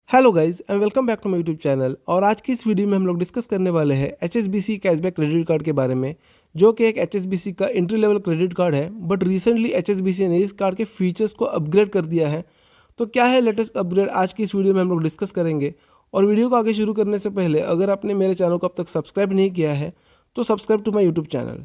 Hello guys and welcome back to my YouTube channel. और आज की इस वीडियो में हम लोग डिस्कस करने वाले हैं HSBC कैशबैक क्रेडिट कार्ड के बारे में, जो कि एक HSBC का एंट्री लेवल क्रेडिट कार्ड है। बट रिसेंटली HSBC ने इस कार्ड के फीचर्स को अपग्रेड कर दिया है। तो क्या है लेटेस्ट अपग्रेड, आज की इस वीडियो में हम लोग डिस्कस करेंगे। और वीडियो को आगे शुरू करने से पहले अगर आपने मेरे चैनल को अब तक सब्सक्राइब नहीं किया है तो subscribe to my YouTube channel.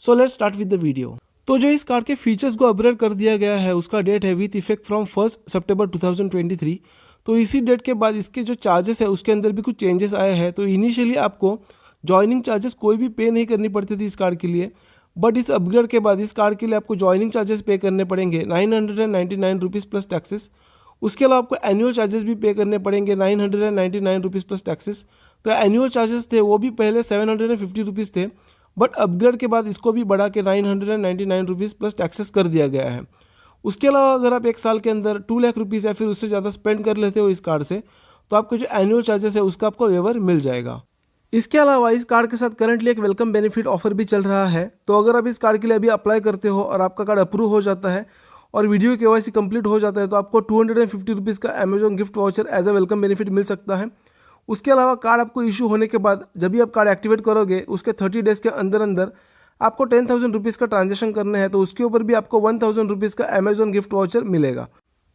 So let's start with the video. तो जो इस कार्ड के फीचर्स को अपग्रेड कर दिया गया है उसका डेट है विथ इफेक्ट फ्रॉम 1 सितंबर 2023। तो इसी डेट के बाद इसके जो चार्जेस है उसके अंदर भी कुछ चेंजेस आए हैं। तो इनिशियली आपको जॉइनिंग चार्जेस कोई भी पे नहीं करनी पड़ती थी इस कार्ड के लिए, बट इस अपग्रेड के बाद इस कार्ड के लिए आपको जॉइनिंग चार्जेस पे करने पड़ेंगे 999 रुपीज़ प्लस टैक्सेस। उसके अलावा आपको एनुअल चार्जेस भी पे करने पड़ेंगे 999 रुपीज़ प्लस टैक्सेस। तो एनुअल चार्जेस थे वो भी पहले 750 रुपीज़ थे, बट अपग्रेड के बाद इसको भी बढ़ा के 999 रुपीज़ प्लस टैक्सेस कर दिया गया है। उसके अलावा अगर आप एक साल के अंदर 2 लाख रुपीज़ या फिर उससे ज़्यादा स्पेंड कर लेते हो इस कार्ड से, तो आपको जो एनुअल चार्जेस है उसका आपको वेवर मिल जाएगा। इसके अलावा इस कार्ड के साथ करंटली एक वेलकम बेनिफिट ऑफर भी चल रहा है। तो अगर आप इस कार्ड के लिए अभी अप्लाई करते हो और आपका कार्ड अप्रूव हो जाता है और वीडियो KYC कंप्लीट हो जाता है तो आपको 250 रुपीज़ का Amazon gift voucher as a welcome benefit मिल सकता है। उसके अलावा कार्ड आपको इशू होने के बाद जब भी आप कार्ड एक्टिवेट करोगे उसके 30 डेज़ के अंदर अंदर आपको 10,000 रुपीज़ का ट्रांजेक्शन करना है, तो उसके ऊपर भी आपको 1,000 रुपीज़ का अमेजॉन गिफ्ट वाउचर मिलेगा।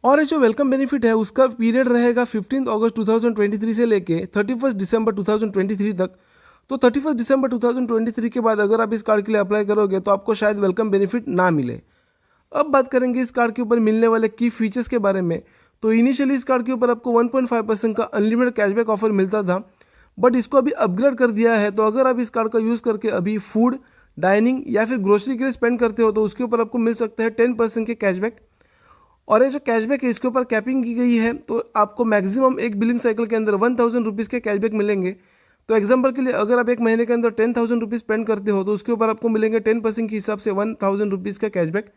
और ये जो वेलकम बेनिफिट है उसका पीरियड रहेगा 15 अगस्त 2023 से लेके 31 दिसंबर 2023 तक। तो 31 दिसंबर 2023 के बाद अगर आप इस कार्ड के लिए अप्लाई करोगे तो आपको शायद वेलकम बेनिफिट ना मिले। अब बात करेंगे इस कार्ड के ऊपर मिलने वाले की फीचर्स के बारे में। तो इनिशियली इस कार्ड के ऊपर आपको 1.5% का अनलिमिटेड कैशबैक ऑफर मिलता था, बट इसको अभी अपग्रेड कर दिया है। तो अगर आप इस कार्ड का यूज़ करके अभी फूड, डाइनिंग या फिर ग्रोसरी के लिए स्पेंड करते हो तो उसके ऊपर आपको मिल सकता है 10% के कैशबैक। और ये जो कैशबैक है इसके ऊपर कैपिंग की गई है, तो आपको मैक्सिमम एक बिलिंग साइकिल के अंदर 1,000 रुपीज़ के कैशबैक मिलेंगे। तो एग्जांपल के लिए अगर आप एक महीने के अंदर 10,000 रुपीज़ स्पेंड करते हो तो उसके ऊपर आपको मिलेंगे 10% के हिसाब से 1,000 रुपीज़ का कैशबैक।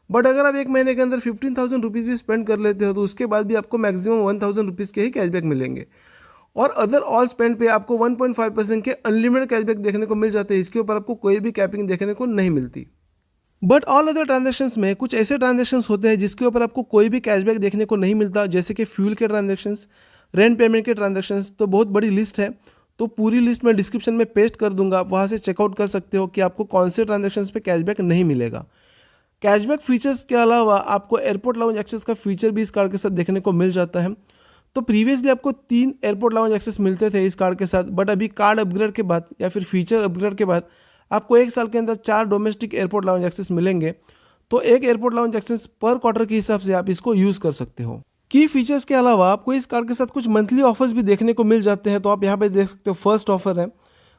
बट अगर आप एक महीने के अंदर 15,000 रुपीज़ भी स्पेंड कर लेते हो तो उसके बाद भी आपको मैक्सिमम 1,000 रुपीज़ के ही कैशबैक मिलेंगे। और अदर ऑल स्पेंड पे आपको 1.5% के अनलिमिटेड कैशबैक देखने को मिल जाते हैं। इसके ऊपर आपको कोई भी कैपिंग देखने को नहीं मिलती। बट ऑल अदर ट्रांजैक्शंस में कुछ ऐसे ट्रांजैक्शंस होते हैं जिसके ऊपर आपको कोई भी कैशबैक देखने को नहीं मिलता, जैसे कि फ्यूल के ट्रांजैक्शंस, रेंट पेमेंट के ट्रांजैक्शंस। तो बहुत बड़ी लिस्ट है, तो पूरी लिस्ट मैं डिस्क्रिप्शन में पेस्ट कर दूंगा, आप वहाँ से चेकआउट कर सकते हो कि आपको कौन से ट्रांजैक्शंस पे कैशबैक नहीं मिलेगा। कैशबैक फीचर्स के अलावा आपको एयरपोर्ट लाउंज एक्सेस का फीचर भी इस कार्ड के साथ देखने को मिल जाता है। तो प्रीवियसली आपको 3 एयरपोर्ट लाउंज एक्सेस मिलते थे इस कार्ड के साथ, बट अभी कार्ड अपग्रेड के बाद या फिर फीचर अपग्रेड के बाद आपको एक साल के अंदर 4 डोमेस्टिक एयरपोर्ट लाउंज एक्सेस मिलेंगे। तो एक एयरपोर्ट लाउंज एक्सेस पर क्वार्टर के हिसाब से आप इसको यूज़ कर सकते हो। की फीचर्स के अलावा आपको इस कार्ड के साथ कुछ मंथली ऑफर्स भी देखने को मिल जाते हैं। तो आप यहाँ पे देख सकते हो, फर्स्ट ऑफर है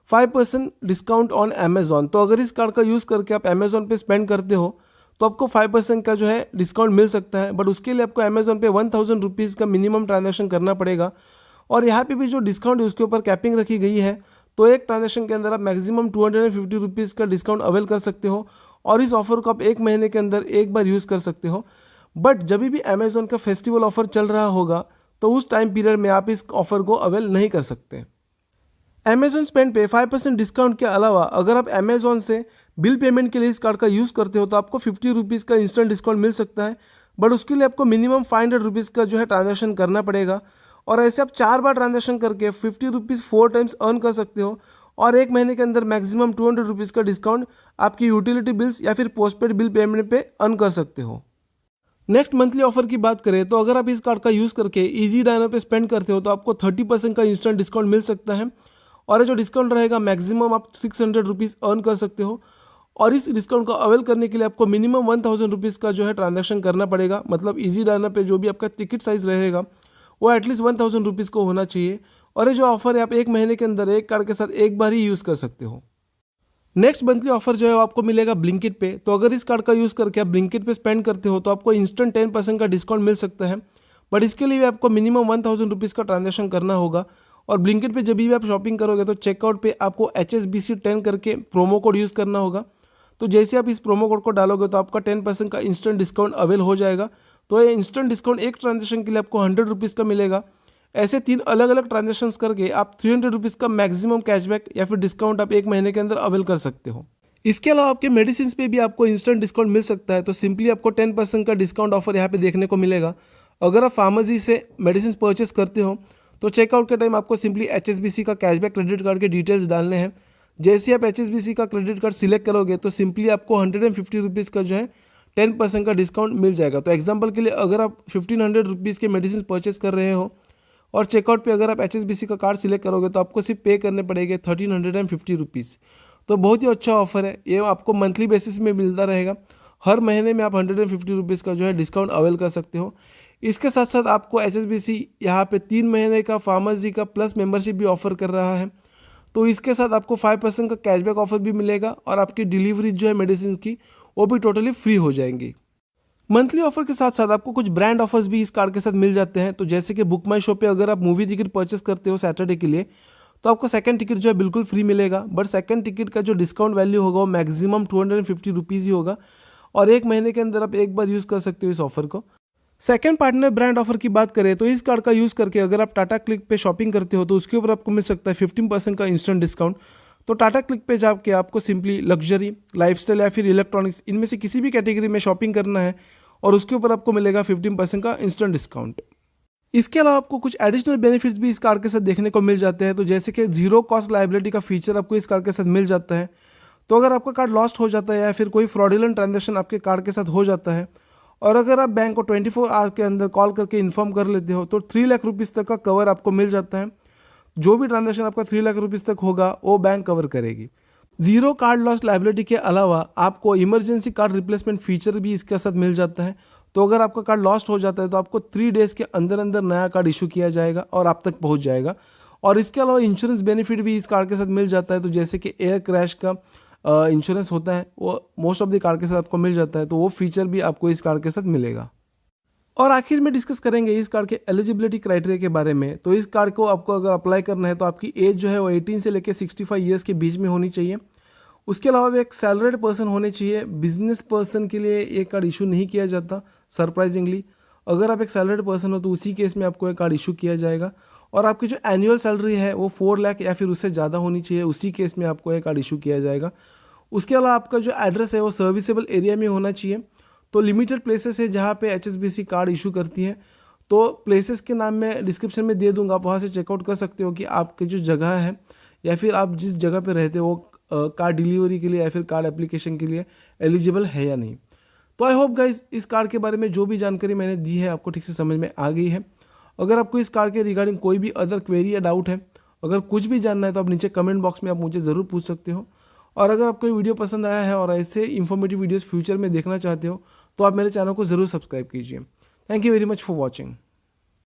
5% डिस्काउंट ऑन अमेजॉन। तो अगर इस कार्ड का यूज़ करके आप अमेजॉन पे स्पेंड करते हो तो आपको 5% का जो है डिस्काउंट मिल सकता है, बट उसके लिए आपको अमेजॉन पे 1,000 रुपीज़ का मिनिमम ट्रांजैक्शन करना पड़ेगा। और यहाँ पे भी जो डिस्काउंट है उसके ऊपर कैपिंग रखी गई है। तो एक ट्रांजैक्शन के अंदर आप मैक्सिमम 250 रुपीज़ का डिस्काउंट अवेल कर सकते हो, और इस ऑफर को आप एक महीने के अंदर एक बार यूज़ कर सकते हो। बट जब भी अमेजॉन का फेस्टिवल ऑफर चल रहा होगा तो उस टाइम पीरियड में आप इस ऑफर को अवेल नहीं कर सकते। अमेजॉन स्पेंड पे 5% डिस्काउंट के अलावा अगर आप अमेजॉन से बिल पेमेंट के लिए इस कार्ड का यूज़ करते हो तो आपको 50 रुपीज़ का इंस्टेंट डिस्काउंट मिल सकता है, बट उसके लिए आपको मिनिमम 500 रुपीज़ का जो है ट्रांजैक्शन करना पड़ेगा। और ऐसे आप 4 बार ट्रांजैक्शन करके 50 रुपीज़ 4 टाइम्स अर्न कर सकते हो, और एक महीने के अंदर मैक्सिमम 200 रुपीज़ का डिस्काउंट आपकी यूटिलिटी बिल्स या फिर पोस्टपेड बिल पेमेंट पे अर्न कर सकते हो। नेक्स्ट मंथली ऑफर की बात करें तो अगर आप इस कार्ड का यूज़ करके इजी डायनर पे स्पेंड करते हो तो आपको 30% का इंस्टेंट डिस्काउंट मिल सकता है, और ये जो डिस्काउंट रहेगा मैक्सिमम आप 600 रुपीज़ अर्न कर सकते हो। और इस डिस्काउंट को अवेल करने के लिए आपको मिनिमम 1,000 रुपीज़ का जो है ट्रांजैक्शन करना पड़ेगा। मतलब इजी डायनर पे जो भी आपका टिकट साइज़ रहेगा वो एटलीस्ट 1,000 रुपीज़ को होना चाहिए। और ये जो ऑफर है आप एक महीने के अंदर एक कार्ड के साथ एक बार ही यूज़ कर सकते हो। नेक्स्ट मंथली ऑफर जो है वो आपको मिलेगा ब्लिंकिट पे। तो अगर इस कार्ड का यूज़ करके आप ब्लिंकिट पे स्पेंड करते हो तो आपको इंस्टेंट 10% का डिस्काउंट मिल सकता है, बट इसके लिए भी आपको मिनिमम 1,000 रुपीज़ का ट्रांजैक्शन करना होगा। और ब्लिंकिट पे जब भी आप शॉपिंग करोगे तो चेकआउट पे आपको HSBC 10 करके प्रोमो कोड यूज़ करना होगा। तो जैसे आप इस प्रोमो कोड को डालोगे तो आपका 10% का इंस्टेंट डिस्काउंट अवेल हो जाएगा। तो ये इंस्टेंट डिस्काउंट एक ट्रांजैक्शन के लिए आपको 100 रुपीज़ का मिलेगा। ऐसे 3 अलग अलग ट्रांजैक्शंस करके आप 300 रुपीज़ का मैक्सिमम कैशबैक या फिर डिस्काउंट आप एक महीने के अंदर अवेल कर सकते हो। इसके अलावा आपके मेडिसिन पे भी आपको इंस्टेंट डिस्काउंट मिल सकता है। तो सिंपली आपको 10% का डिस्काउंट ऑफर यहाँ पे देखने को मिलेगा अगर आप फार्मेसी से मेडिसिन परचेस करते हो तो चेकआउट के टाइम आपको सिंपली HSBC का कैशबैक क्रेडिट कार्ड के डिटेल्स डालने हैं। जैसे ही आप HSBC का क्रेडिट कार्ड सिलेक्ट करोगे तो सिंपली आपको 150 रुपीज़ का जो है 10% का डिस्काउंट मिल जाएगा। तो एग्जांपल के लिए अगर आप 1500 रुपीज़ के मेडिसिन परचेस कर रहे हो और चेकआउट पे अगर आप HSBC का कार्ड सिलेक्ट करोगे तो आपको सिर्फ पे करने पड़ेंगे 1350 रुपीज़। तो बहुत ही अच्छा ऑफर है, ये आपको मंथली बेसिस में मिलता रहेगा। हर महीने में आप 150 रुपीज़ का जो है डिस्काउंट अवेल कर सकते हो। इसके साथ साथ आपको HSBC यहाँ पे 3 महीने का फार्मेसी का प्लस मेंबरशिप भी ऑफर कर रहा है। तो इसके साथ आपको 5% का कैशबैक ऑफर भी मिलेगा और आपकी डिलीवरी जो है मेडिसिन की वो भी टोटली फ्री हो जाएंगी। मंथली ऑफर के साथ साथ आपको कुछ ब्रांड ऑफर्स भी इस कार्ड के साथ मिल जाते हैं। तो जैसे कि बुक माई शो पे अगर आप मूवी टिकट परचेस करते हो सैटरडे के लिए तो आपको सेकंड टिकट जो है बिल्कुल फ्री मिलेगा। बट सेकंड टिकट का जो डिस्काउंट वैल्यू होगा वो मैक्सिमम 250 रुपीज़ ही होगा और एक महीने के अंदर आप एक बार यूज़ कर सकते हो इस ऑफर को। सेकंड पार्टनर ब्रांड ऑफर की बात करें तो इस कार्ड का यूज़ करके अगर आप टाटा क्लिक पे शॉपिंग करते हो तो उसके ऊपर आपको मिल सकता है 15% का इंस्टेंट डिस्काउंट। तो टाटा क्लिक पे जाके आपको सिंपली लग्जरी, लाइफस्टाइल या फिर इलेक्ट्रॉनिक्स इनमें से किसी भी कैटेगरी में शॉपिंग करना है और उसके ऊपर आपको मिलेगा 15% का इंस्टेंट डिस्काउंट। इसके अलावा आपको कुछ एडिशनल बेनिफिट्स भी इस कार्ड के साथ देखने को मिल जाते हैं। तो जैसे कि जीरो कॉस्ट लायबिलिटी का फीचर आपको इस कार्ड के साथ मिल जाता है। तो अगर आपका कार्ड लॉस्ट हो जाता है या फिर कोई फ्रॉडुलेंट ट्रांजैक्शन आपके कार्ड के साथ हो जाता है और अगर आप बैंक को 24 आवर के अंदर कॉल करके इन्फॉर्म कर लेते हो तो 3 लाख रुपीज़ तक का कवर आपको मिल जाता है। जो भी ट्रांजैक्शन आपका 3 लाख रुपीज़ तक होगा वो बैंक कवर करेगी। जीरो कार्ड लॉस लायबिलिटी के अलावा आपको इमरजेंसी कार्ड रिप्लेसमेंट फीचर भी इसके साथ मिल जाता है। तो अगर आपका कार्ड लॉस्ट हो जाता है तो आपको 3 डेज़ के अंदर अंदर नया कार्ड इशू किया जाएगा और आप तक पहुंच जाएगा। और इसके अलावा इंश्योरेंस बेनिफिट भी इस कार्ड के साथ मिल जाता है। तो जैसे कि एयर क्रैश का इंश्योरेंस होता है वो मोस्ट ऑफ द कार्ड के साथ आपको मिल जाता है। तो वो फीचर भी आपको इस कार्ड के साथ मिलेगा। और आखिर में डिस्कस करेंगे इस कार्ड के एलिजिबिलिटी क्राइटेरिया के बारे में। तो इस कार्ड को आपको अगर अप्लाई करना है तो आपकी एज जो है वो 18 से लेकर 65 ईयर्स के बीच में होनी चाहिए। उसके अलावा भी एक सैलरीड पर्सन होने चाहिए। बिजनेस पर्सन के लिए ये कार्ड इशू नहीं किया जाता सरप्राइजिंगली। अगर आप एक सैलरीड पर्सन हो तो उसी केस में आपको एक कार्ड इशू किया जाएगा और आपकी जो एनुअल सैलरी है वो 4 लाख या फिर उससे ज़्यादा होनी चाहिए, उसी केस में आपको एक कार्ड इशू किया जाएगा। उसके अलावा आपका जो एड्रेस है वो सर्विसेबल एरिया में होना चाहिए। तो लिमिटेड प्लेसेस है जहाँ पे HSBC कार्ड इशू करती है। तो प्लेसेस के नाम मैं डिस्क्रिप्शन में दे दूंगा, आप वहाँ से चेकआउट कर सकते हो कि आपकी जो जगह है या फिर आप जिस जगह पे रहते हो वो कार्ड डिलीवरी के लिए या फिर कार्ड एप्लीकेशन के लिए एलिजिबल है या नहीं। तो आई होप गाइज इस कार्ड के बारे में जो भी जानकारी मैंने दी है आपको ठीक से समझ में आ गई है। अगर आपको इस कार्ड के रिगार्डिंग कोई भी अदर क्वेरी या डाउट है, अगर कुछ भी जानना है तो आप नीचे कमेंट बॉक्स में आप मुझे ज़रूर पूछ सकते हो। और अगर आपको ये वीडियो पसंद आया है और ऐसे इंफॉर्मेटिव वीडियोस फ्यूचर में देखना चाहते हो तो आप मेरे चैनल को ज़रूर सब्सक्राइब कीजिए। Thank you very much for watching.